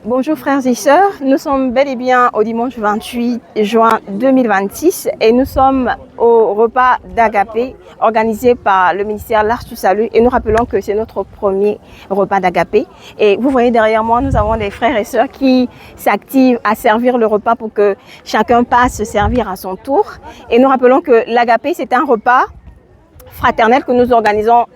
Bonjour frères et sœurs, nous sommes bel et bien au dimanche 28 juin 2026 et nous sommes au repas d'Agapé organisé par le ministère L'Arche du Salut et nous rappelons que c'est notre premier repas d'Agapé. Et vous voyez derrière moi, nous avons des frères et sœurs qui s'activent à servir le repas pour que chacun passe se servir à son tour. Et nous rappelons que l'Agapé, c'est un repas fraternel que nous organisons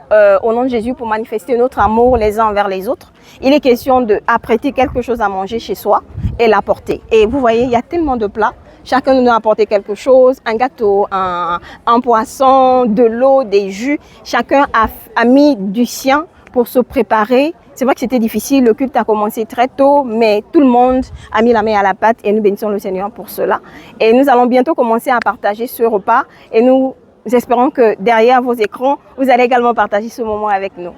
au nom de Jésus pour manifester notre amour les uns envers les autres. Il est question d'apprêter quelque chose à manger chez soi et l'apporter. Et vous voyez, il y a tellement de plats. Chacun nous a apporté quelque chose, un gâteau, un poisson, de l'eau, des jus. Chacun a mis du sien pour se préparer. C'est vrai que c'était difficile, le culte a commencé très tôt, mais tout le monde a mis la main à la pâte et nous bénissons le Seigneur pour cela. Et nous allons bientôt commencer à partager ce repas et nous espérons que derrière vos écrans, vous allez également partager ce moment avec nous.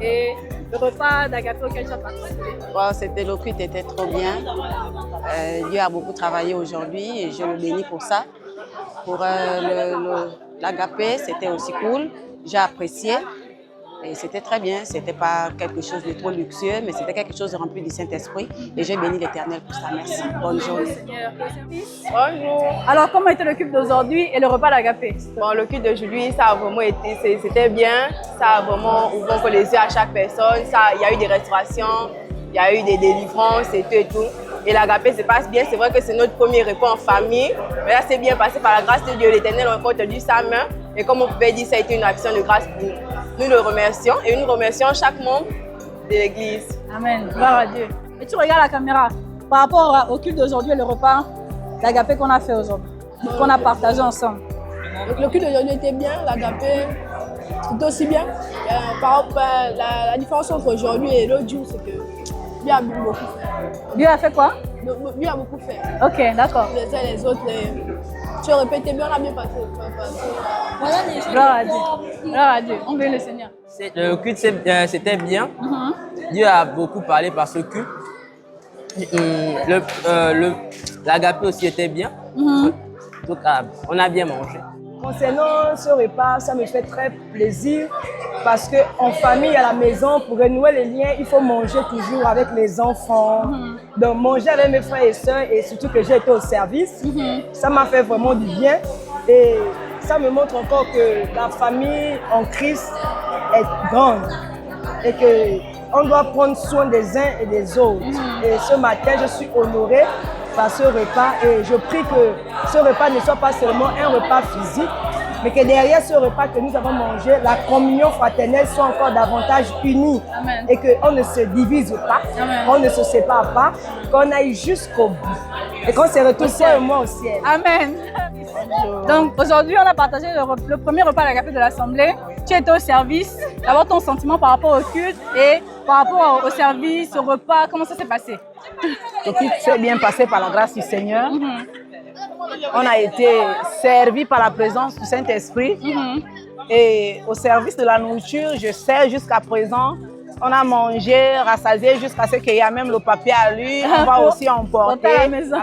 Et le repas d'Agapé auquel tu as participé. Wow, le culte était trop bien. Dieu a beaucoup travaillé aujourd'hui et je le bénis pour ça. Pour l'Agapé, c'était aussi cool. J'ai apprécié et c'était très bien. C'était pas quelque chose de trop luxueux, mais c'était quelque chose de rempli du Saint-Esprit. Et j'ai béni l'Éternel pour ça. Merci. Bonne journée. Bonjour. Alors, comment était le culte d'aujourd'hui et le repas d'Agapé? Bon, le culte d'aujourd'hui, ça a vraiment été, c'était bien. Ça a vraiment ouvert les yeux à chaque personne. Il y a eu des restaurations, il y a eu des délivrances et tout et tout. Et l'Agapé se passe bien. C'est vrai que c'est notre premier repas en famille. Mais là, c'est bien passé par la grâce de Dieu. L'Éternel a encore tendu sa main. Et comme on pouvait dire, ça a été une action de grâce pour nous. Nous le remercions et nous remercions chaque membre de l'Église. Amen. Gloire à Dieu. Et tu regardes la caméra par rapport au culte d'aujourd'hui et le repas d'Agapé qu'on a fait aujourd'hui, qu'on a partagé ensemble. Le culte d'aujourd'hui était bien, l'Agapé c'était aussi bien. La différence entre aujourd'hui et l'autre jour, c'est que Dieu a beaucoup fait. Dieu a fait quoi? Dieu a beaucoup fait. Ok, d'accord. Les uns et les autres, tu répétais bien, on a bien passé. Gloire à Dieu. Gloire à Dieu. On bénit le Seigneur. Le culte, c'était bien. Dieu a beaucoup parlé par ce culte. L'Agapé aussi était bien. Donc, on a bien mangé. Concernant ce repas, ça me fait très plaisir parce qu'en famille, à la maison, pour renouer les liens, il faut manger toujours avec les enfants. Donc manger avec mes frères et sœurs et surtout que j'ai été au service, ça m'a fait vraiment du bien. Et ça me montre encore que la famille en Christ est grande et qu'on doit prendre soin des uns et des autres. Et ce matin, je suis honorée par ce repas et je prie que ce repas ne soit pas seulement un repas physique, mais que derrière ce repas que nous avons mangé, la communion fraternelle soit encore davantage unie. Amen. Et qu'on ne se divise pas, qu'on ne se sépare pas, qu'on aille jusqu'au bout et qu'on se retrouve toi et moi au ciel. Amen. Donc aujourd'hui, on a partagé le premier repas à l'Agapé de l'Assemblée. Tu étais au service. D'abord, ton sentiment par rapport au culte et par rapport au service, au repas, comment ça s'est passé? Le culte s'est bien passé par la grâce du Seigneur. On a été servis par la présence du Saint-Esprit. Et au service de la nourriture, je sais jusqu'à présent, on a mangé, rassasié jusqu'à ce qu'il y a même le papier à lui. On va aussi emporter à la maison.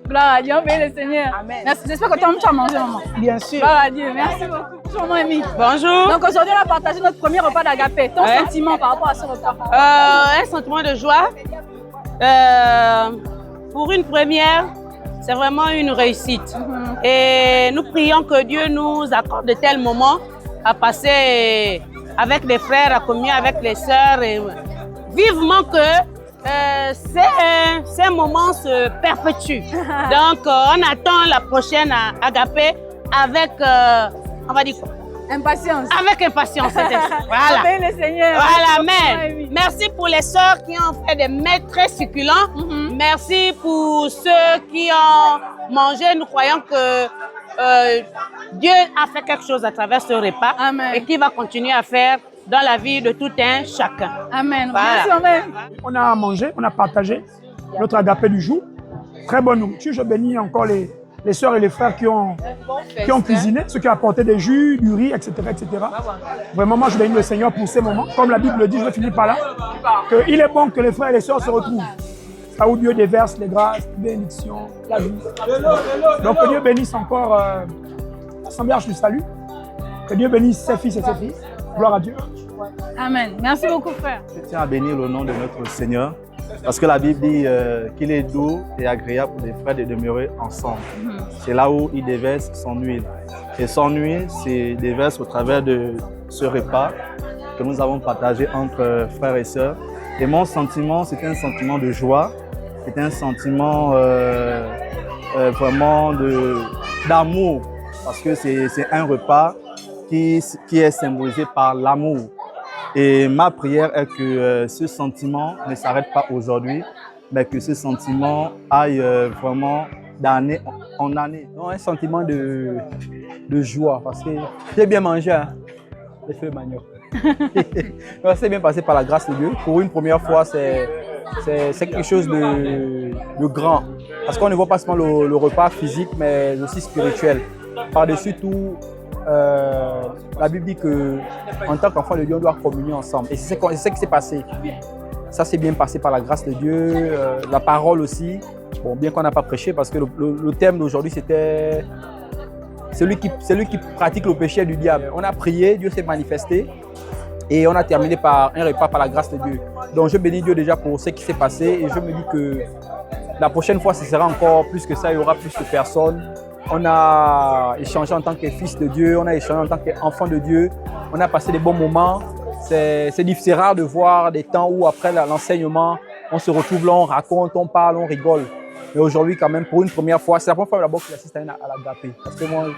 Gloire à Dieu, on bénit le Seigneur. Amen. Merci. J'espère que toi-même tu as mangé, maman. Bien sûr. Gloire à Dieu. Merci beaucoup. Bonjour maman Amy. Bonjour. Donc aujourd'hui on a partagé notre premier repas d'Agapé. Ton sentiment par rapport à ce repas? Un sentiment de joie. Pour une première, c'est vraiment une réussite. Et nous prions que Dieu nous accorde de tels moments à passer avec les frères, à communier avec les sœurs. Et vivement que ces moments se perpétuent. Donc on attend la prochaine Agapé avec, on va dire quoi? Impatience. Avec impatience. Voilà. Amen, le Seigneur. Voilà, amen. Merci pour les sœurs qui ont fait des mets très succulents. Merci pour ceux qui ont mangé. Nous croyons que Dieu a fait quelque chose à travers ce repas. Amen. Et qu'il va continuer à faire dans la vie de tout un chacun. Amen. Voilà. Merci, amen. On a mangé, on a partagé notre agapé du jour. Très bonne nourriture. Je bénis encore les sœurs et les frères qui ont cuisiné, ceux qui ont apporté des jus, du riz, etc. etc. Vraiment, moi, je bénis le Seigneur pour ces moments. Comme la Bible le dit, je vais finir par là, qu'il est bon que les frères et les sœurs se retrouvent. Là où Dieu déverse les grâces, les bénédictions, la vie. Donc, que Dieu bénisse encore l'Assemblée du Salut. Que Dieu bénisse ses fils et ses filles. Gloire à Dieu. Amen. Merci beaucoup, frère. Je tiens à bénir le nom de notre Seigneur. Parce que la Bible dit qu'il est doux et agréable pour les frères de demeurer ensemble. C'est là où il déverse son huile. Et son huile, c'est déverse au travers de ce repas que nous avons partagé entre frères et sœurs. Et mon sentiment, c'est un sentiment de joie. C'est un sentiment vraiment d'amour. Parce que c'est un repas qui est symbolisé par l'amour. Et ma prière est que ce sentiment ne s'arrête pas aujourd'hui, mais que ce sentiment aille vraiment d'année en année. Non, un sentiment de joie, parce que j'ai bien mangé, hein, les feux manioc. C'est bien passé par la grâce de Dieu. Pour une première fois, c'est quelque chose de grand. Parce qu'on ne voit pas seulement le repas physique, mais aussi spirituel. Par-dessus tout, la Bible dit qu'en tant qu'enfant de Dieu, on doit communier ensemble. Et c'est ce qui s'est passé. Ça s'est bien passé par la grâce de Dieu, la parole aussi. Bon, bien qu'on n'a pas prêché, parce que le thème d'aujourd'hui, c'était celui qui pratique le péché du diable. On a prié, Dieu s'est manifesté. Et on a terminé par un repas par la grâce de Dieu. Donc je bénis Dieu déjà pour ce qui s'est passé. Et je me dis que la prochaine fois, ce sera encore plus que ça. Il y aura plus de personnes. On a échangé en tant que fils de Dieu, on a échangé en tant qu'enfant de Dieu, on a passé des bons moments. C'est rare de voir des temps où après l'enseignement, on se retrouve là, on raconte, on parle, on rigole. Mais aujourd'hui quand même, pour une première fois, c'est la première fois d'abord que j'assiste à l'agapé. Parce que moi,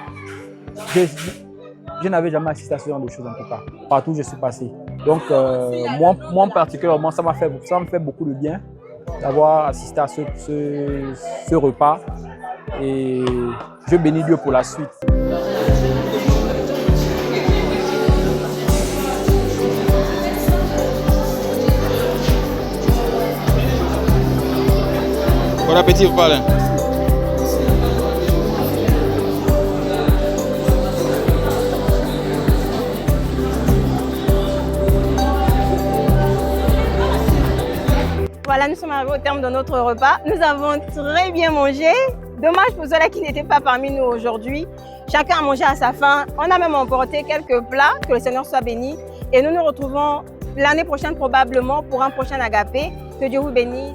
je n'avais jamais assisté à ce genre de choses en tout cas, partout où je suis passé. Donc moi particulièrement, ça me fait beaucoup de bien d'avoir assisté à ce repas. Et je bénis Dieu pour la suite. Bon appétit, vous parlez. Voilà, nous sommes arrivés au terme de notre repas. Nous avons très bien mangé. Dommage pour ceux-là qui n'étaient pas parmi nous aujourd'hui. Chacun a mangé à sa faim. On a même emporté quelques plats. Que le Seigneur soit béni. Et nous nous retrouvons l'année prochaine probablement pour un prochain agapé. Que Dieu vous bénisse.